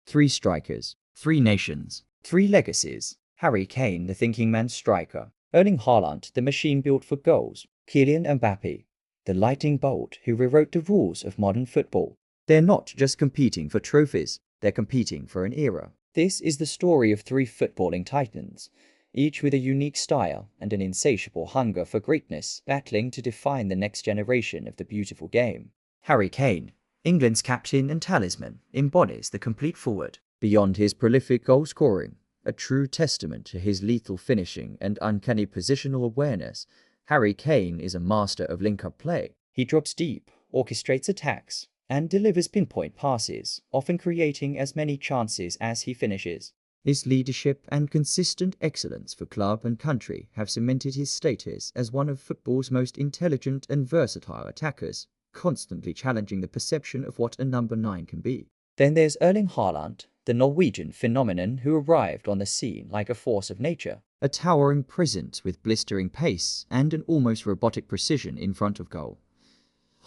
Three strikers, three nations, three legacies. Harry Kane, the thinking man's striker. Erling Haaland, the machine built for goals. Kylian Mbappé, the lightning bolt who rewrote the rules of modern football. They're not just competing for trophies, they're competing for an era. This is the story of three footballing titans, each with a unique style and an insatiable hunger for greatness, battling to define the next generation of the beautiful game. Harry Kane, England's captain and talisman, embodies the complete forward. Beyond his prolific goal scoring, a true testament to his lethal finishing and uncanny positional awareness, Harry Kane is a master of link-up play. He drops deep, orchestrates attacks, and delivers pinpoint passes, often creating as many chances as he finishes. His leadership and consistent excellence for club and country have cemented his status as one of football's most intelligent and versatile attackers, constantly challenging the perception of what a number 9 can be. Then there's Erling Haaland, the Norwegian phenomenon who arrived on the scene like a force of nature, a towering presence with blistering pace and an almost robotic precision in front of goal.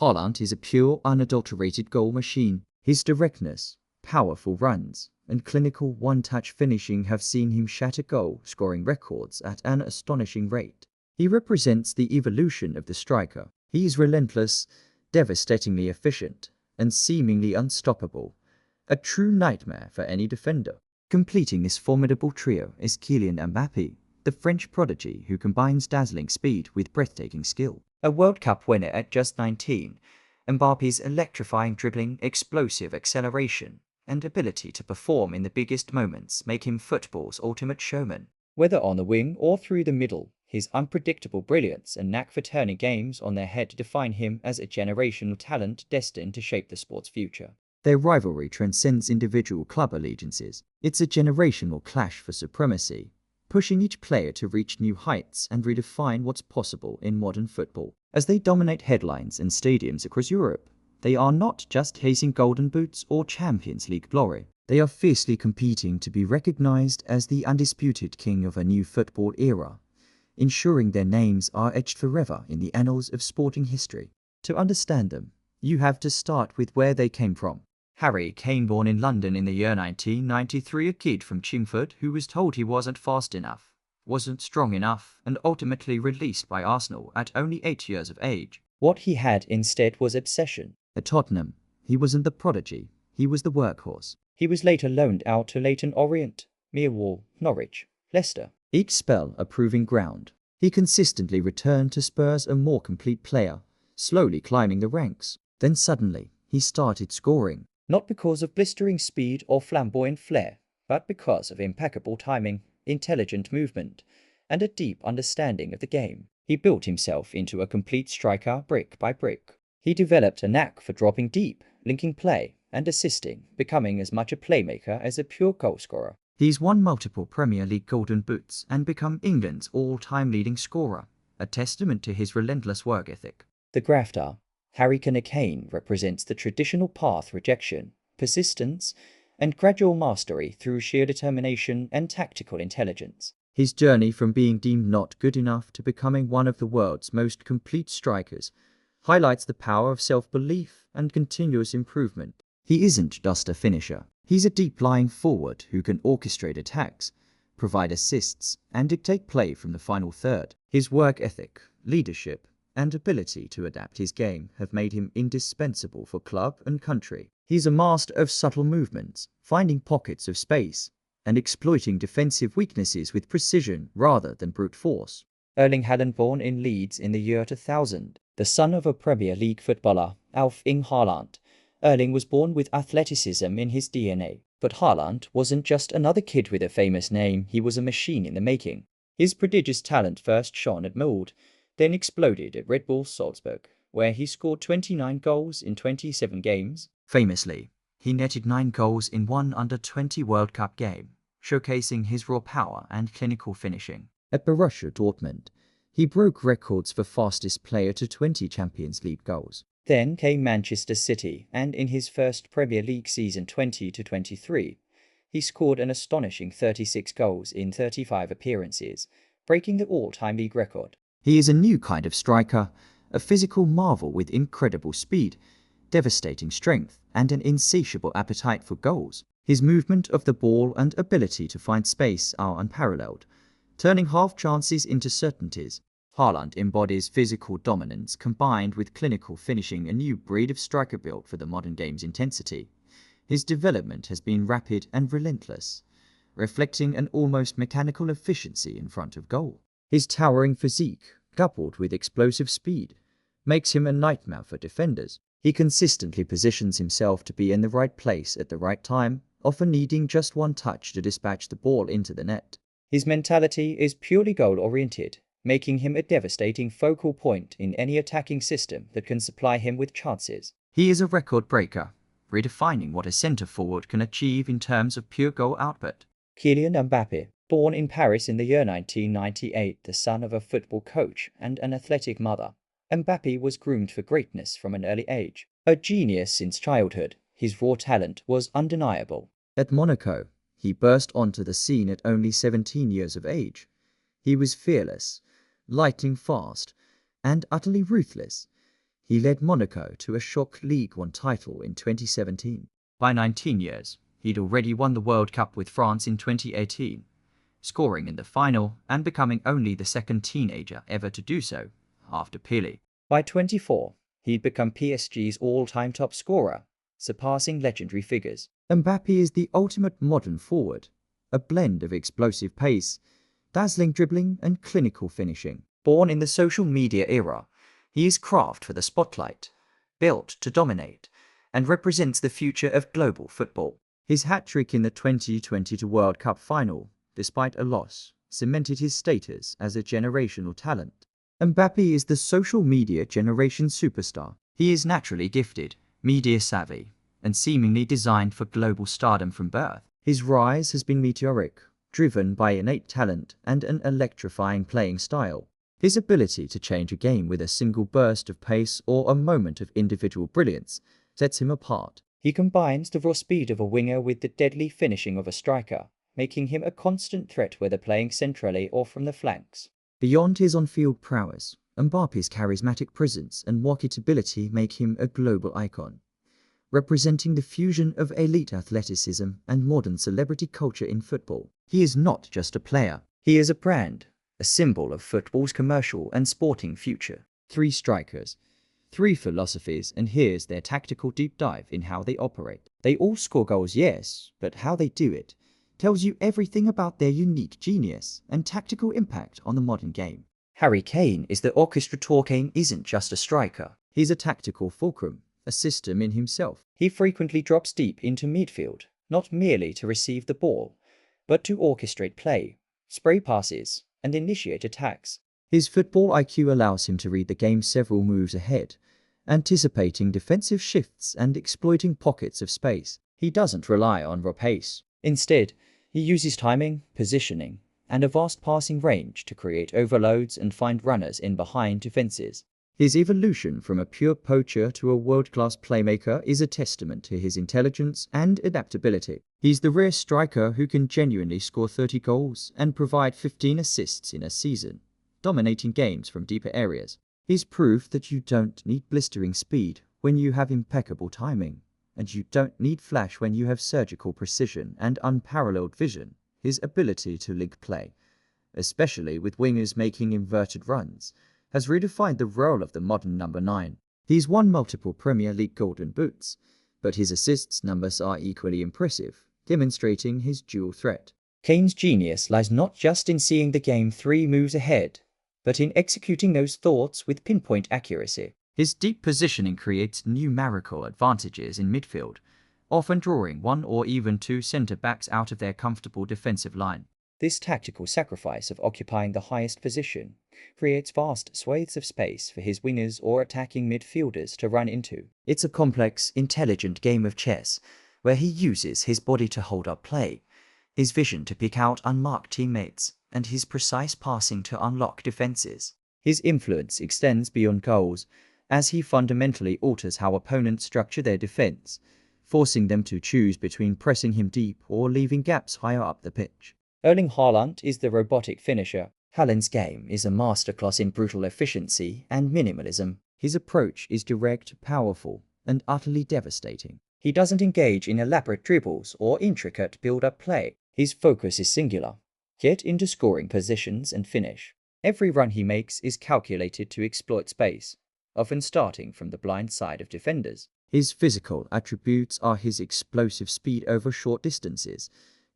Haaland is a pure, unadulterated goal machine. His directness, powerful runs, and clinical one-touch finishing have seen him shatter goal-scoring records at an astonishing rate. He represents the evolution of the striker. He is relentless, devastatingly efficient, and seemingly unstoppable. A true nightmare for any defender. Completing this formidable trio is Kylian Mbappé, the French prodigy who combines dazzling speed with breathtaking skill. A World Cup winner at just 19, Mbappé's electrifying dribbling, explosive acceleration, and ability to perform in the biggest moments make him football's ultimate showman. Whether on the wing or through the middle, his unpredictable brilliance and knack for turning games on their head define him as a generational talent destined to shape the sport's future. Their rivalry transcends individual club allegiances. It's a generational clash for supremacy, pushing each player to reach new heights and redefine what's possible in modern football. As they dominate headlines and stadiums across Europe, they are not just chasing golden boots or Champions League glory. They are fiercely competing to be recognized as the undisputed king of a new football era, ensuring their names are etched forever in the annals of sporting history. To understand them, you have to start with where they came from. Harry Kane, born in London in the year 1993, a kid from Chingford who was told he wasn't fast enough, wasn't strong enough, and ultimately released by Arsenal at only 8 years of age. What he had instead was obsession. At Tottenham, he wasn't the prodigy, he was the workhorse. He was later loaned out to Leyton Orient, Millwall, Norwich, Leicester, each spell a proving ground. He consistently returned to Spurs a more complete player, slowly climbing the ranks. Then suddenly, he started scoring. Not because of blistering speed or flamboyant flair, but because of impeccable timing, intelligent movement, and a deep understanding of the game. He built himself into a complete striker brick by brick. He developed a knack for dropping deep, linking play, and assisting, becoming as much a playmaker as a pure goalscorer. He's won multiple Premier League Golden Boots and become England's all-time leading scorer, a testament to his relentless work ethic. The grafter, Harry Kane, represents the traditional path rejection, persistence, and gradual mastery through sheer determination and tactical intelligence. His journey from being deemed not good enough to becoming one of the world's most complete strikers highlights the power of self-belief and continuous improvement. He isn't just a finisher. He's a deep-lying forward who can orchestrate attacks, provide assists, and dictate play from the final third. His work ethic, leadership, and ability to adapt his game have made him indispensable for club and country. He's a master of subtle movements, finding pockets of space, and exploiting defensive weaknesses with precision rather than brute force. Erling Haaland, born in Leeds in the year 2000, the son of a Premier League footballer, Erling Haaland. Erling was born with athleticism in his DNA, but Haaland wasn't just another kid with a famous name, he was a machine in the making. His prodigious talent first shone at Molde, then exploded at Red Bull Salzburg, where he scored 29 goals in 27 games. Famously, he netted 9 goals in one under-20 World Cup game, showcasing his raw power and clinical finishing. At Borussia Dortmund, he broke records for fastest player to 20 Champions League goals. Then came Manchester City, and in his first Premier League season 20-23, he scored an astonishing 36 goals in 35 appearances, breaking the all-time league record. He is a new kind of striker, a physical marvel with incredible speed, devastating strength, and an insatiable appetite for goals. His movement of the ball and ability to find space are unparalleled, turning half chances into certainties. Haaland embodies physical dominance combined with clinical finishing, a new breed of striker built for the modern game's intensity. His development has been rapid and relentless, reflecting an almost mechanical efficiency in front of goal. His towering physique, coupled with explosive speed, makes him a nightmare for defenders. He consistently positions himself to be in the right place at the right time, often needing just one touch to dispatch the ball into the net. His mentality is purely goal-oriented, making him a devastating focal point in any attacking system that can supply him with chances. He is a record breaker, redefining what a centre-forward can achieve in terms of pure goal output. Kylian Mbappé, born in Paris in the year 1998, the son of a football coach and an athletic mother, Mbappé was groomed for greatness from an early age. A genius since childhood, his raw talent was undeniable. At Monaco, he burst onto the scene at only 17 years of age. He was fearless, lightning fast, and utterly ruthless. He led Monaco to a shock League One title in 2017. By 19 years, he'd already won the World Cup with France in 2018, scoring in the final and becoming only the second teenager ever to do so, after Pelé. By 24, he'd become PSG's all-time top scorer, surpassing legendary figures. Mbappé is the ultimate modern forward, a blend of explosive pace, dazzling dribbling and clinical finishing. Born in the social media era, he is crafted for the spotlight, built to dominate, and represents the future of global football. His hat-trick in the 2022 World Cup final, despite a loss, cemented his status as a generational talent. Mbappé is the social media generation superstar. He is naturally gifted, media-savvy, and seemingly designed for global stardom from birth. His rise has been meteoric, driven by innate talent and an electrifying playing style. His ability to change a game with a single burst of pace or a moment of individual brilliance sets him apart. He combines the raw speed of a winger with the deadly finishing of a striker, making him a constant threat whether playing centrally or from the flanks. Beyond his on-field prowess, Mbappé's charismatic presence and marketability make him a global icon, representing the fusion of elite athleticism and modern celebrity culture in football. He is not just a player, he is a brand, a symbol of football's commercial and sporting future. 3 strikers, 3 philosophies, and here's their tactical deep dive in how they operate. They all score goals, yes, but how they do it tells you everything about their unique genius and tactical impact on the modern game. Harry Kane is the orchestrator. Kane isn't just a striker, he's a tactical fulcrum, a system in himself. He frequently drops deep into midfield, not merely to receive the ball, but to orchestrate play, spray passes, and initiate attacks. His football IQ allows him to read the game several moves ahead, anticipating defensive shifts and exploiting pockets of space. He doesn't rely on raw pace. Instead, he uses timing, positioning, and a vast passing range to create overloads and find runners in behind defenses. His evolution from a pure poacher to a world-class playmaker is a testament to his intelligence and adaptability. He's the rare striker who can genuinely score 30 goals and provide 15 assists in a season, dominating games from deeper areas. He's proof that you don't need blistering speed when you have impeccable timing, and you don't need flash when you have surgical precision and unparalleled vision. His ability to link play, especially with wingers making inverted runs, has redefined the role of the modern number 9. He's won multiple Premier League Golden Boots, but his assists numbers are equally impressive, demonstrating his dual threat. Kane's genius lies not just in seeing the game 3 moves ahead, but in executing those thoughts with pinpoint accuracy. His deep positioning creates numerical advantages in midfield, often drawing 1 or even 2 centre-backs out of their comfortable defensive line. This tactical sacrifice of occupying the highest position creates vast swathes of space for his wingers or attacking midfielders to run into. It's a complex, intelligent game of chess, where he uses his body to hold up play, his vision to pick out unmarked teammates, and his precise passing to unlock defenses. His influence extends beyond goals, as he fundamentally alters how opponents structure their defense, forcing them to choose between pressing him deep or leaving gaps higher up the pitch. Erling Haaland is the robotic finisher. Haaland's game is a masterclass in brutal efficiency and minimalism. His approach is direct, powerful, and utterly devastating. He doesn't engage in elaborate dribbles or intricate build-up play. His focus is singular. Get into scoring positions and finish. Every run he makes is calculated to exploit space, often starting from the blind side of defenders. His physical attributes are his explosive speed over short distances,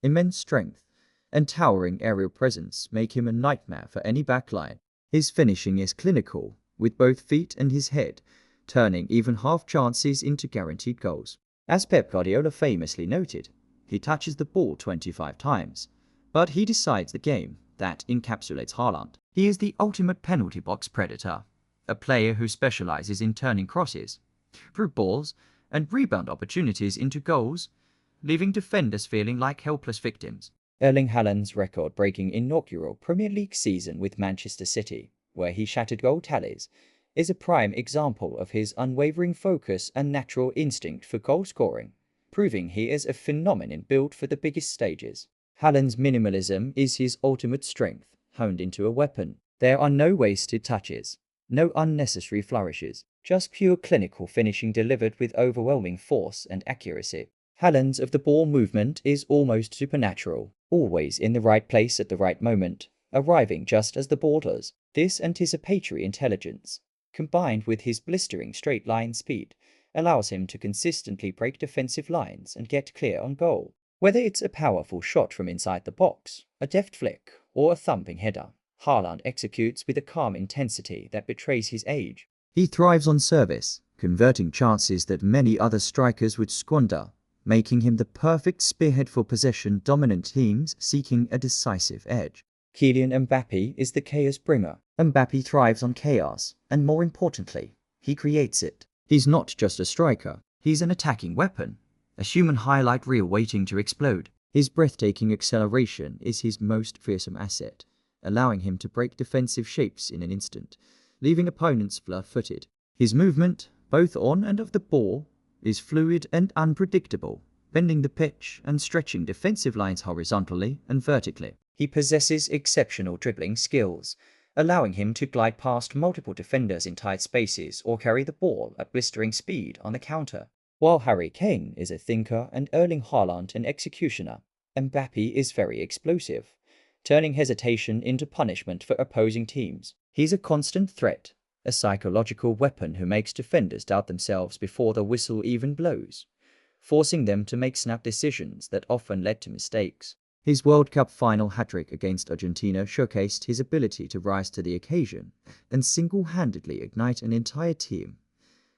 immense strength, and towering aerial presence make him a nightmare for any backline. His finishing is clinical, with both feet and his head, turning even half chances into guaranteed goals. As Pep Guardiola famously noted, he touches the ball 25 times, but he decides the game. That encapsulates Haaland. He is the ultimate penalty box predator, a player who specializes in turning crosses, through balls, and rebound opportunities into goals, leaving defenders feeling like helpless victims. Erling Haaland's record-breaking inaugural Premier League season with Manchester City, where he shattered goal tallies, is a prime example of his unwavering focus and natural instinct for goal scoring, proving he is a phenomenon built for the biggest stages. Haaland's minimalism is his ultimate strength, honed into a weapon. There are no wasted touches, no unnecessary flourishes, just pure clinical finishing delivered with overwhelming force and accuracy. Haaland's of-the-ball movement is almost supernatural, always in the right place at the right moment, arriving just as the ball does. This anticipatory intelligence, combined with his blistering straight-line speed, allows him to consistently break defensive lines and get clear on goal. Whether it's a powerful shot from inside the box, a deft flick, or a thumping header, Haaland executes with a calm intensity that betrays his age. He thrives on service, converting chances that many other strikers would squander, making him the perfect spearhead for possession-dominant teams seeking a decisive edge. Kylian Mbappé is the chaos bringer. Mbappé thrives on chaos, and more importantly, he creates it. He's not just a striker, he's an attacking weapon, a human highlight reel waiting to explode. His breathtaking acceleration is his most fearsome asset, allowing him to break defensive shapes in an instant, leaving opponents flat-footed. His movement, both on and off the ball, is fluid and unpredictable, bending the pitch and stretching defensive lines horizontally and vertically. He possesses exceptional dribbling skills, allowing him to glide past multiple defenders in tight spaces or carry the ball at blistering speed on the counter. While Kane is a thinker and Erling Haaland an executioner, Mbappé is very explosive, turning hesitation into punishment for opposing teams. He's a constant threat, a psychological weapon who makes defenders doubt themselves before the whistle even blows, forcing them to make snap decisions that often led to mistakes. His World Cup final hat-trick against Argentina showcased his ability to rise to the occasion and single-handedly ignite an entire team,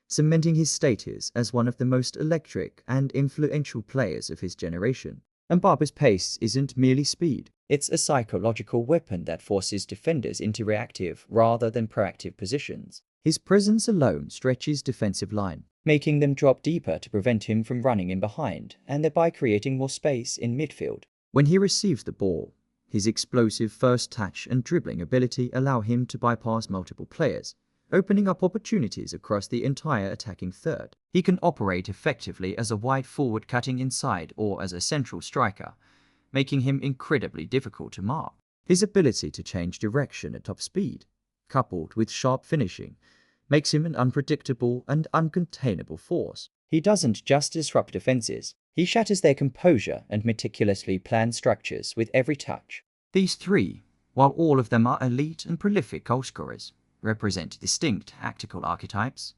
cementing his status as one of the most electric and influential players of his generation. Mbappe's pace isn't merely speed, it's a psychological weapon that forces defenders into reactive rather than proactive positions. His presence alone stretches defensive line, making them drop deeper to prevent him from running in behind and thereby creating more space in midfield. When he receives the ball, his explosive first touch and dribbling ability allow him to bypass multiple players, opening up opportunities across the entire attacking third. He can operate effectively as a wide forward cutting inside or as a central striker, making him incredibly difficult to mark. His ability to change direction at top speed, coupled with sharp finishing, makes him an unpredictable and uncontainable force. He doesn't just disrupt defenses, he shatters their composure and meticulously planned structures with every touch. These three, while all of them are elite and prolific goalscorers, represent distinct tactical archetypes.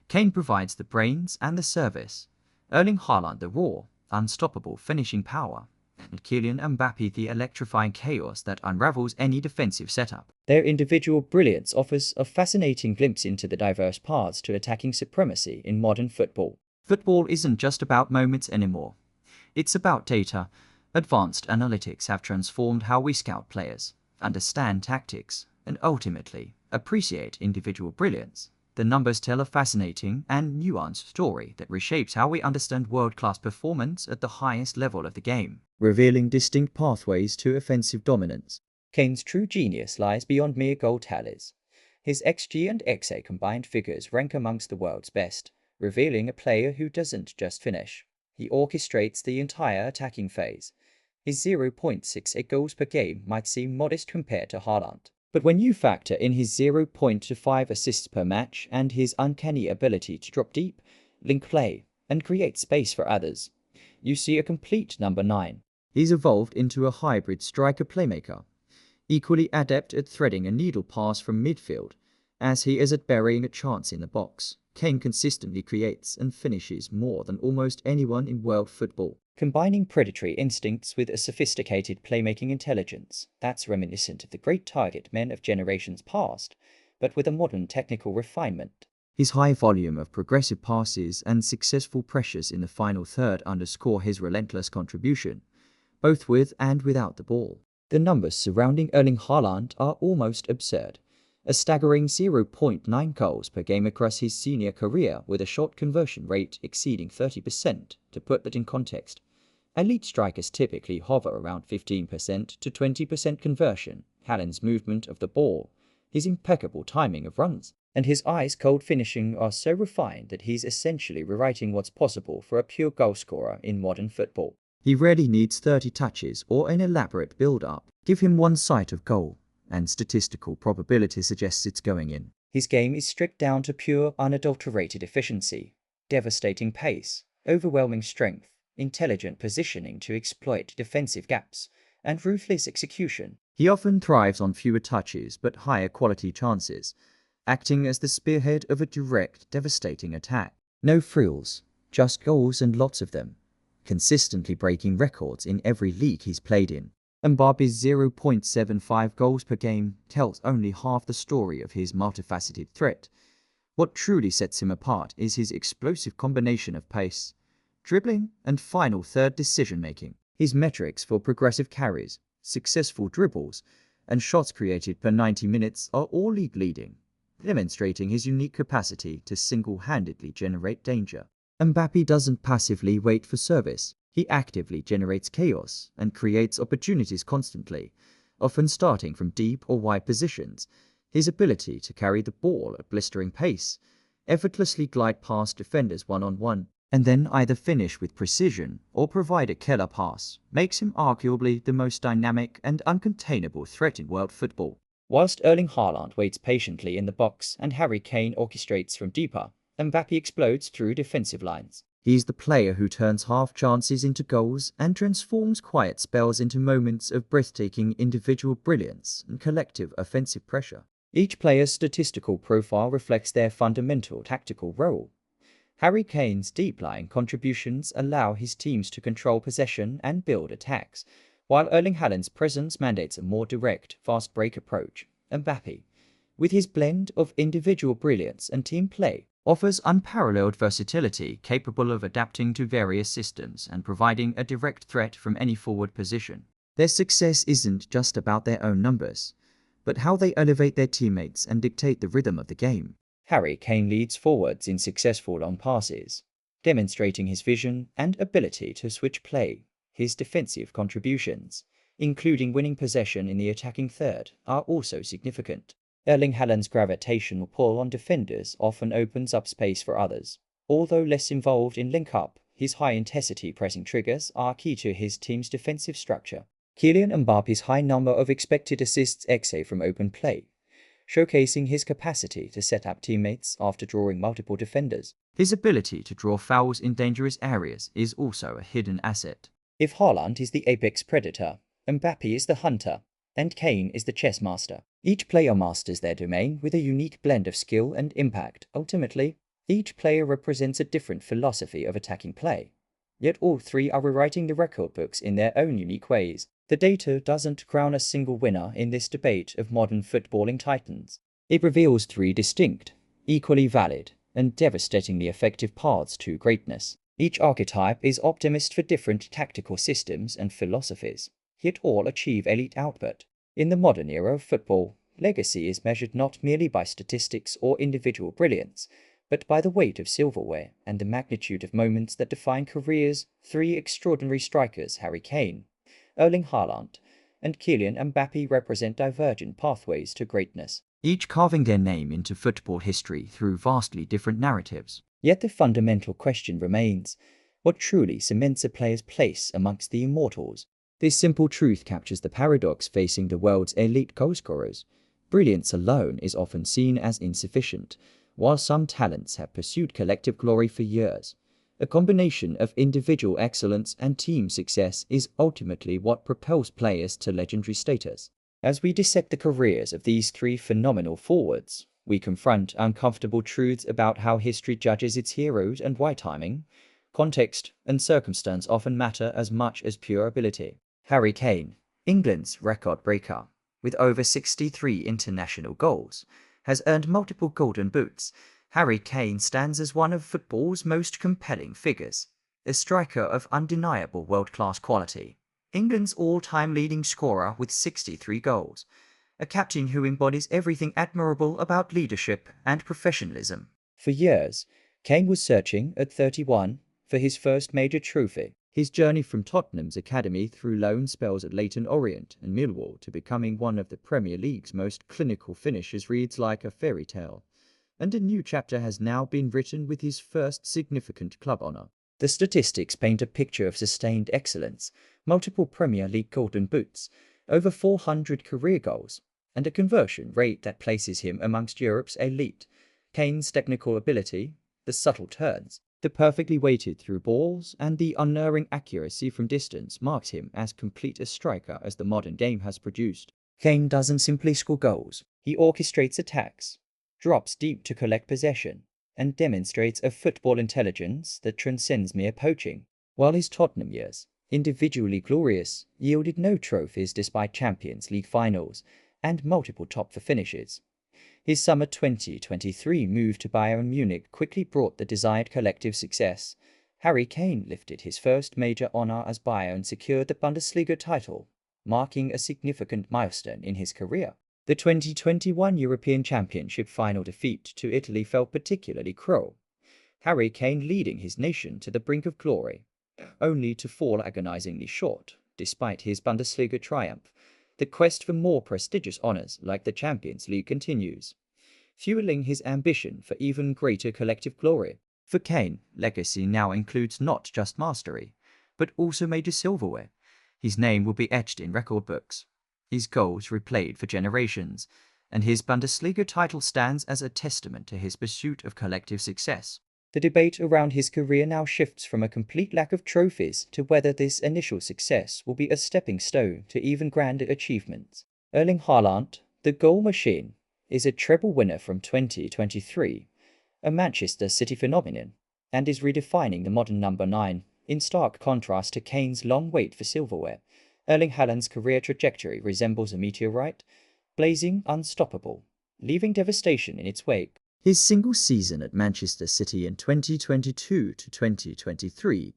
Kane provides the brains and the service, Erling Haaland the raw, unstoppable finishing power, and Kylian Mbappé the electrifying chaos that unravels any defensive setup. Their individual brilliance offers a fascinating glimpse into the diverse paths to attacking supremacy in modern football. Football isn't just about moments anymore. It's about data. Advanced analytics have transformed how we scout players, understand tactics, and ultimately appreciate individual brilliance. The numbers tell a fascinating and nuanced story that reshapes how we understand world-class performance at the highest level of the game, revealing distinct pathways to offensive dominance. Kane's true genius lies beyond mere goal tallies. His XG and XA combined figures rank amongst the world's best, revealing a player who doesn't just finish. He orchestrates the entire attacking phase. His 0.68 goals per game might seem modest compared to Haaland, but when you factor in his 0.25 assists per match and his uncanny ability to drop deep, link play, and create space for others. You see a complete number 9. He's evolved into a hybrid striker playmaker, equally adept at threading a needle pass from midfield as he is at burying a chance in the box. Kane consistently creates and finishes more than almost anyone in world football, combining predatory instincts with a sophisticated playmaking intelligence that's reminiscent of the great target men of generations past, but with a modern technical refinement. His high volume of progressive passes and successful pressures in the final third underscore his relentless contribution, both with and without the ball. The numbers surrounding Erling Haaland are almost absurd. A staggering 0.9 goals per game across his senior career with a shot conversion rate exceeding 30%. To put that in context, elite strikers typically hover around 15% to 20% conversion. Haaland's movement of the ball, his impeccable timing of runs, and his ice-cold finishing are so refined that he's essentially rewriting what's possible for a pure goalscorer in modern football. He rarely needs 30 touches or an elaborate build-up. Give him one sight of goal, and statistical probability suggests it's going in. His game is stripped down to pure, unadulterated efficiency, devastating pace, overwhelming strength, intelligent positioning to exploit defensive gaps, and ruthless execution. He often thrives on fewer touches but higher quality chances, acting as the spearhead of a direct, devastating attack. No frills, just goals and lots of them, consistently breaking records in every league he's played in. Mbappe's 0.75 goals per game tells only half the story of his multifaceted threat. What truly sets him apart is his explosive combination of pace, dribbling, and final third decision-making. His metrics for progressive carries, successful dribbles, and shots created per 90 minutes are all league-leading, demonstrating his unique capacity to single-handedly generate danger. Mbappé doesn't passively wait for service. He actively generates chaos and creates opportunities constantly, often starting from deep or wide positions. His ability to carry the ball at blistering pace, effortlessly glide past defenders one-on-one, and then either finish with precision or provide a killer pass, makes him arguably the most dynamic and uncontainable threat in world football. Whilst Erling Haaland waits patiently in the box and Harry Kane orchestrates from deeper, Mbappé explodes through defensive lines. He's the player who turns half chances into goals and transforms quiet spells into moments of breathtaking individual brilliance and collective offensive pressure. Each player's statistical profile reflects their fundamental tactical role. Harry Kane's deep-lying contributions allow his teams to control possession and build attacks, while Erling Haaland's presence mandates a more direct, fast-break approach. Mbappé, with his blend of individual brilliance and team play, offers unparalleled versatility, capable of adapting to various systems and providing a direct threat from any forward position. Their success isn't just about their own numbers, but how they elevate their teammates and dictate the rhythm of the game. Harry Kane leads forwards in successful long passes, demonstrating his vision and ability to switch play. His defensive contributions, including winning possession in the attacking third, are also significant. Erling Haaland's gravitational pull on defenders often opens up space for others. Although less involved in link-up, his high-intensity pressing triggers are key to his team's defensive structure. Kylian Mbappe's high number of expected assists XA from open play, showcasing his capacity to set up teammates after drawing multiple defenders. His ability to draw fouls in dangerous areas is also a hidden asset. If Haaland is the apex predator, Mbappé is the hunter, and Kane is the chess master. Each player masters their domain with a unique blend of skill and impact. Ultimately, each player represents a different philosophy of attacking play. Yet all three are rewriting the record books in their own unique ways. The data doesn't crown a single winner in this debate of modern footballing titans. It reveals three distinct, equally valid, and devastatingly effective paths to greatness. Each archetype is optimist for different tactical systems and philosophies, yet all achieve elite output. In the modern era of football, legacy is measured not merely by statistics or individual brilliance, but by the weight of silverware and the magnitude of moments that define careers. Three extraordinary strikers, Harry Kane, Erling Haaland, and Kylian Mbappé, represent divergent pathways to greatness, each carving their name into football history through vastly different narratives. Yet the fundamental question remains: what truly cements a player's place amongst the immortals? This simple truth captures the paradox facing the world's elite goalscorers. Brilliance alone is often seen as insufficient, while some talents have pursued collective glory for years. A combination of individual excellence and team success is ultimately what propels players to legendary status. As we dissect the careers of these three phenomenal forwards, we confront uncomfortable truths about how history judges its heroes and why timing, context, and circumstance often matter as much as pure ability. Harry Kane, England's record breaker, with over 63 international goals, has earned multiple golden boots. Harry Kane stands as one of football's most compelling figures, a striker of undeniable world-class quality, England's all-time leading scorer with 63 goals, a captain who embodies everything admirable about leadership and professionalism. For years, Kane was searching, at 31, for his first major trophy. His journey from Tottenham's academy through loan spells at Leyton Orient and Millwall to becoming one of the Premier League's most clinical finishers reads like a fairy tale, and a new chapter has now been written with his first significant club honour. The statistics paint a picture of sustained excellence: multiple Premier League golden boots, over 400 career goals, and a conversion rate that places him amongst Europe's elite. Kane's technical ability, the subtle turns, the perfectly weighted through balls, and the unerring accuracy from distance marks him as complete a striker as the modern game has produced. Kane doesn't simply score goals. He orchestrates attacks, drops deep to collect possession, and demonstrates a football intelligence that transcends mere poaching. While his Tottenham years, individually glorious, yielded no trophies despite Champions League finals and multiple top-four finishes, his summer 2023 move to Bayern Munich quickly brought the desired collective success. Harry Kane lifted his first major honor as Bayern secured the Bundesliga title, marking a significant milestone in his career. The 2021 European Championship final defeat to Italy felt particularly cruel, Harry Kane leading his nation to the brink of glory, only to fall agonizingly short, despite his Bundesliga triumph. The quest for more prestigious honors like the Champions League continues, fueling his ambition for even greater collective glory. For Kane, legacy now includes not just mastery, but also major silverware. His name will be etched in record books, his goals replayed for generations, and his Bundesliga title stands as a testament to his pursuit of collective success. The debate around his career now shifts from a complete lack of trophies to whether this initial success will be a stepping stone to even grander achievements. Erling Haaland, the goal machine, is a treble winner from 2023, a Manchester City phenomenon, and is redefining the modern number 9, in stark contrast to Kane's long wait for silverware. Erling Haaland's career trajectory resembles a meteorite, blazing unstoppable, leaving devastation in its wake. His single season at Manchester City in 2022 to 2023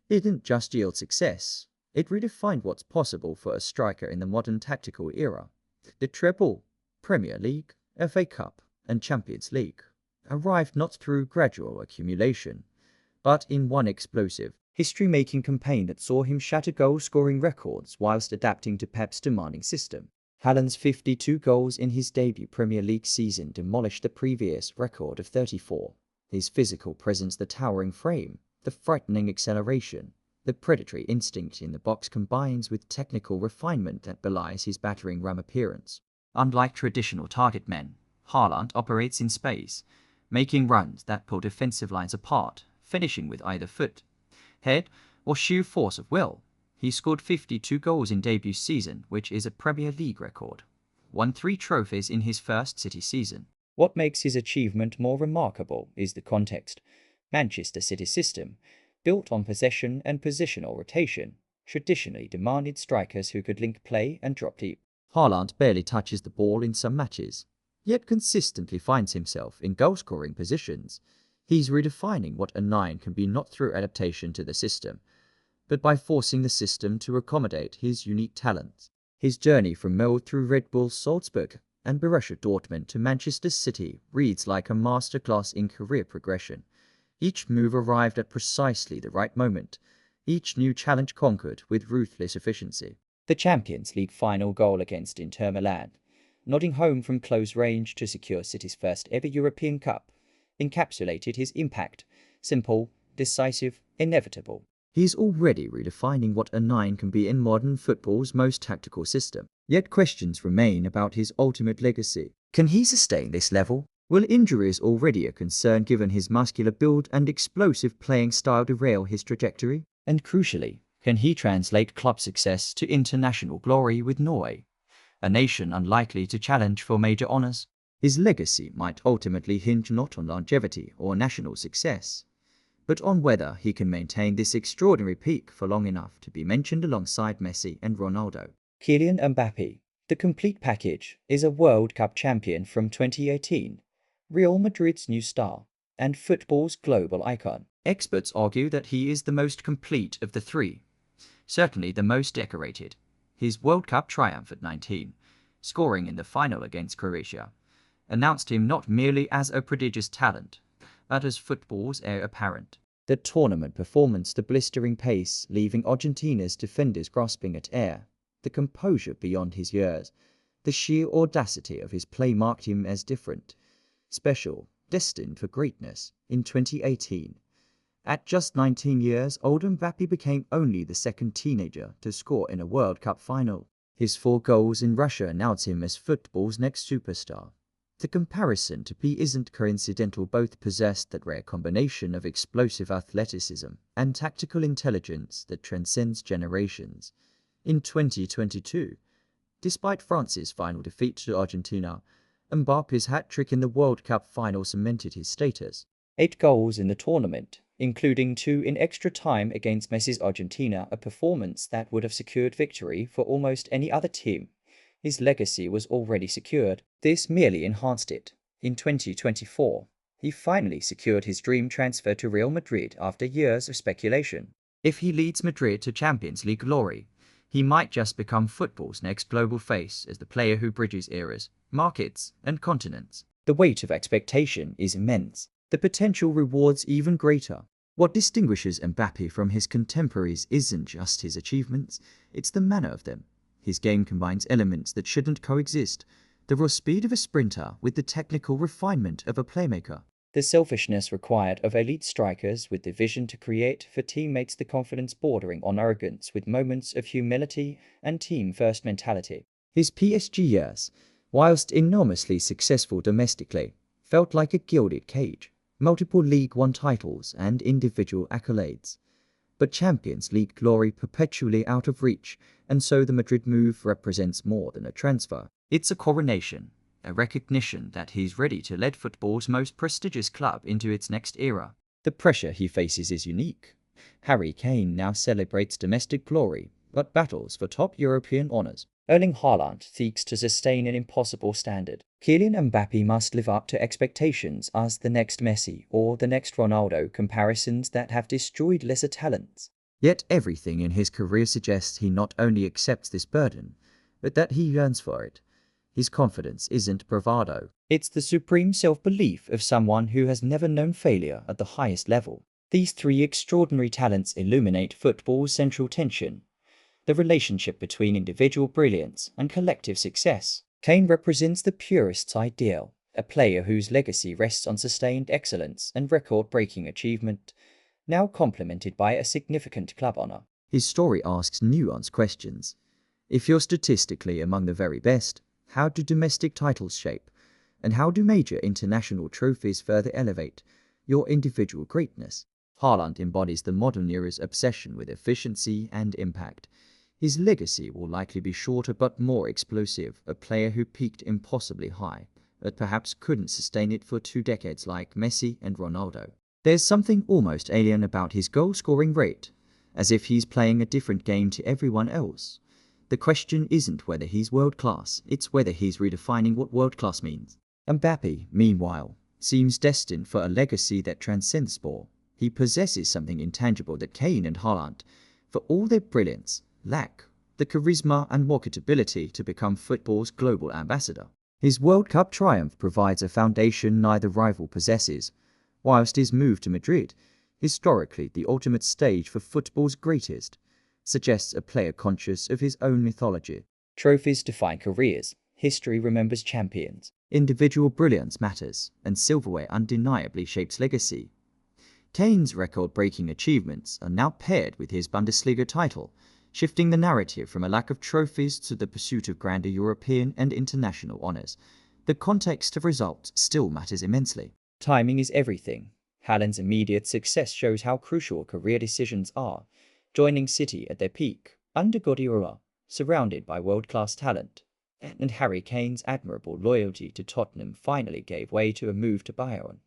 didn't just yield success, it redefined what's possible for a striker in the modern tactical era. The treble, Premier League, FA Cup, and Champions League arrived not through gradual accumulation, but in one explosive, history-making campaign that saw him shatter goal-scoring records whilst adapting to Pep's demanding system. Haaland's 52 goals in his debut Premier League season demolished the previous record of 34. His physical presence, the towering frame, the frightening acceleration, the predatory instinct in the box combines with technical refinement that belies his battering-ram appearance. Unlike traditional target men, Haaland operates in space, making runs that pull defensive lines apart, finishing with either foot, head, or sheer force of will. He scored 52 goals in debut season, which is a Premier League record. Won 3 trophies in his first City season. What makes his achievement more remarkable is the context. Manchester City's system, built on possession and positional rotation, traditionally demanded strikers who could link play and drop deep. Haaland barely touches the ball in some matches, yet consistently finds himself in goal-scoring positions. He's redefining what a 9 can be, not through adaptation to the system, but by forcing the system to accommodate his unique talents. His journey from Mold through Red Bull Salzburg and Borussia Dortmund to Manchester City reads like a masterclass in career progression. Each move arrived at precisely the right moment, each new challenge conquered with ruthless efficiency. The Champions League final goal against Inter Milan, nodding home from close range to secure City's first ever European Cup, encapsulated his impact: simple, decisive, inevitable. He's already redefining what a 9 can be in modern football's most tactical system. Yet questions remain about his ultimate legacy. Can he sustain this level Will injuries already a concern given his muscular build and explosive playing style derail his trajectory? And crucially, can he translate club success to international glory with Norway, a nation unlikely to challenge for major honors? His legacy might ultimately hinge not on longevity or national success, but on whether he can maintain this extraordinary peak for long enough to be mentioned alongside Messi and Ronaldo. Kylian Mbappé, the complete package, is a World Cup champion from 2018, Real Madrid's new star, and football's global icon. Experts argue that he is the most complete of the three, certainly the most decorated. His World Cup triumph at 19, scoring in the final against Croatia, announced him not merely as a prodigious talent, but as football's heir apparent. The tournament performance, the blistering pace, leaving Argentina's defenders grasping at air, the composure beyond his years, the sheer audacity of his play marked him as different, special, destined for greatness. In 2018, at just 19 years old, Mbappé became only the second teenager to score in a World Cup final. His 4 goals in Russia announce him as football's next superstar. The comparison to P isn't coincidental. Both possessed that rare combination of explosive athleticism and tactical intelligence that transcends generations. In 2022, despite France's final defeat to Argentina, Mbappé's hat-trick in the World Cup final cemented his status. 8 goals in the tournament, including 2 in extra time against Messi's Argentina, a performance that would have secured victory for almost any other team. His legacy was already secured. This merely enhanced it. In 2024, he finally secured his dream transfer to Real Madrid after years of speculation. If he leads Madrid to Champions League glory, he might just become football's next global face as the player who bridges eras, markets, and continents. The weight of expectation is immense. The potential rewards even greater. What distinguishes Mbappé from his contemporaries isn't just his achievements, it's the manner of them. His game combines elements that shouldn't coexist, the raw speed of a sprinter with the technical refinement of a playmaker. The selfishness required of elite strikers with the vision to create for teammates, the confidence bordering on arrogance with moments of humility and team-first mentality. His PSG years, whilst enormously successful domestically, felt like a gilded cage. Multiple League One titles and individual accolades, but Champions League glory perpetually out of reach, and so the Madrid move represents more than a transfer. It's a coronation, a recognition that he's ready to lead football's most prestigious club into its next era. The pressure he faces is unique. Harry Kane now celebrates domestic glory, but battles for top European honours. Erling Haaland seeks to sustain an impossible standard. Kylian Mbappé must live up to expectations as the next Messi or the next Ronaldo, comparisons that have destroyed lesser talents. Yet everything in his career suggests he not only accepts this burden, but that he yearns for it. His confidence isn't bravado. It's the supreme self-belief of someone who has never known failure at the highest level. These 3 extraordinary talents illuminate football's central tension, the relationship between individual brilliance and collective success. Kane represents the purist's ideal, a player whose legacy rests on sustained excellence and record-breaking achievement, now complemented by a significant club honor. His story asks nuanced questions. If you're statistically among the very best, how do domestic titles shape, and how do major international trophies further elevate your individual greatness? Haaland embodies the modern era's obsession with efficiency and impact. His legacy will likely be shorter but more explosive, a player who peaked impossibly high, but perhaps couldn't sustain it for 2 decades like Messi and Ronaldo. There's something almost alien about his goal-scoring rate, as if he's playing a different game to everyone else. The question isn't whether he's world-class, it's whether he's redefining what world-class means. Mbappé, meanwhile, seems destined for a legacy that transcends sport. He possesses something intangible that Kane and Haaland, for all their brilliance, lack: the charisma and marketability to become football's global ambassador. His World Cup triumph provides a foundation neither rival possesses, whilst his move to Madrid, historically the ultimate stage for football's greatest, suggests a player conscious of his own mythology. Trophies define careers, history remembers champions. Individual brilliance matters, and silverware undeniably shapes legacy. Kane's record-breaking achievements are now paired with his Bundesliga title, shifting the narrative from a lack of trophies to the pursuit of grander European and international honours. the context of results still matters immensely. Timing is everything. Haaland's immediate success shows how crucial career decisions are. Joining City at their peak, under Guardiola, surrounded by world-class talent, and Harry Kane's admirable loyalty to Tottenham finally gave way to a move to Bayern,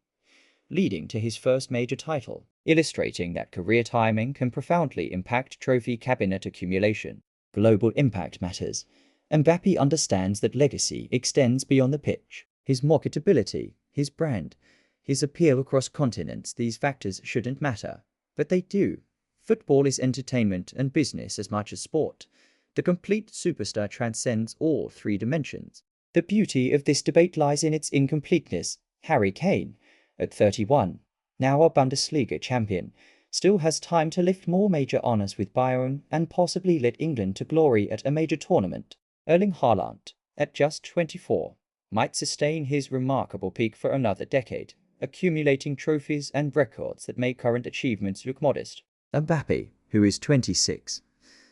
leading to his first major title, illustrating that career timing can profoundly impact trophy cabinet accumulation. Global impact matters. Mbappé understands that legacy extends beyond the pitch. His marketability, his brand, his appeal across continents, these factors shouldn't matter. But they do. Football is entertainment and business as much as sport. The complete superstar transcends all three dimensions. The beauty of this debate lies in its incompleteness. Harry Kane, at 31, now a Bundesliga champion, still has time to lift more major honors with Bayern and possibly lead England to glory at a major tournament. Erling Haaland, at just 24, might sustain his remarkable peak for another decade, accumulating trophies and records that make current achievements look modest. Mbappé, who is 26,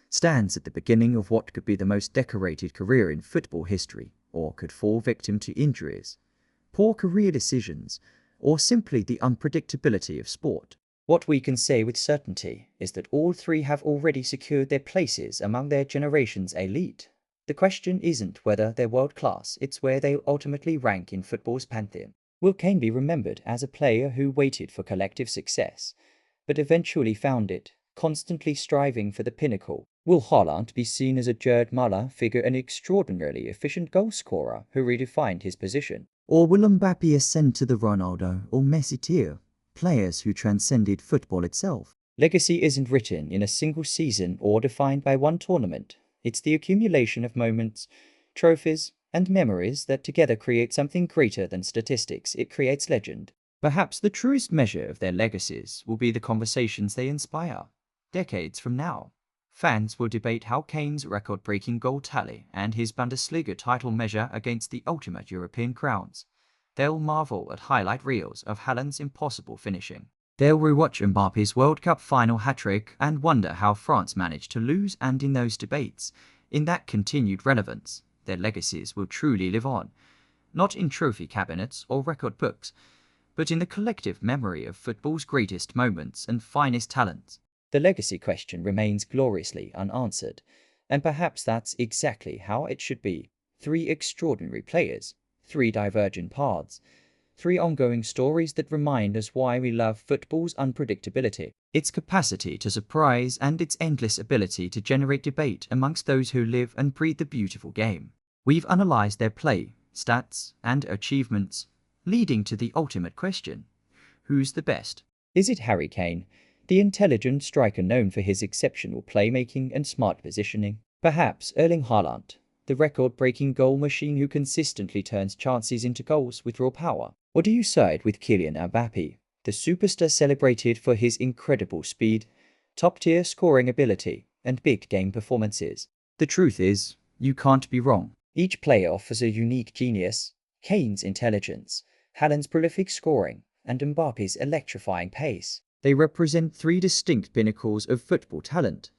stands at the beginning of what could be the most decorated career in football history, or could fall victim to injuries, poor career decisions, or simply the unpredictability of sport. What we can say with certainty is that all three have already secured their places among their generation's elite. The question isn't whether they're world-class, it's where they ultimately rank in football's pantheon. Will Kane be remembered as a player who waited for collective success, but eventually found it, constantly striving for the pinnacle? Will Haaland be seen as a Gerd Müller figure, an extraordinarily efficient goalscorer who redefined his position? Or will Mbappé ascend to the Ronaldo or Messi tier, players who transcended football itself? Legacy isn't written in a single season or defined by one tournament. It's the accumulation of moments, trophies, and memories that together create something greater than statistics. It creates legend. Perhaps the truest measure of their legacies will be the conversations they inspire. Decades from now, fans will debate how Kane's record-breaking goal tally and his Bundesliga title measure against the ultimate European crowns. They'll marvel at highlight reels of Haaland's impossible finishing. They'll rewatch Mbappé's World Cup final hat-trick and wonder how France managed to lose, and in those debates, in that continued relevance, their legacies will truly live on, not in trophy cabinets or record books, but in the collective memory of football's greatest moments and finest talents. The legacy question remains gloriously unanswered, and perhaps that's exactly how it should be. Three extraordinary players, three divergent paths, three ongoing stories that remind us why we love football's unpredictability, its capacity to surprise, and its endless ability to generate debate amongst those who live and breathe the beautiful game. We've analyzed their play, stats, and achievements, leading to the ultimate question: who's the best? Is it Harry Kane, the intelligent striker known for his exceptional playmaking and smart positioning? Perhaps Erling Haaland, the record-breaking goal machine who consistently turns chances into goals with raw power? Or do you side with Kylian Mbappé, the superstar celebrated for his incredible speed, top-tier scoring ability, and big-game performances? The truth is, you can't be wrong. Each player offers a unique genius: Kane's intelligence, Haaland's prolific scoring, and Mbappé's electrifying pace. They represent three distinct pinnacles of football talent,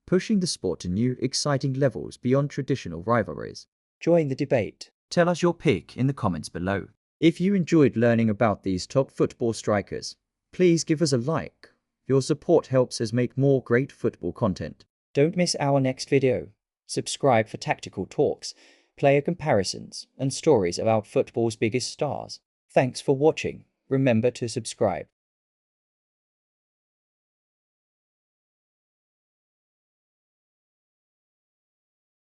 pushing the sport to new, exciting levels beyond traditional rivalries. Join the debate. Tell us your pick in the comments below. If you enjoyed learning about these top football strikers, please give us a like. Your support helps us make more great football content. Don't miss our next video. Subscribe for tactical talks, player comparisons, and stories about football's biggest stars. Thanks for watching. Remember to subscribe.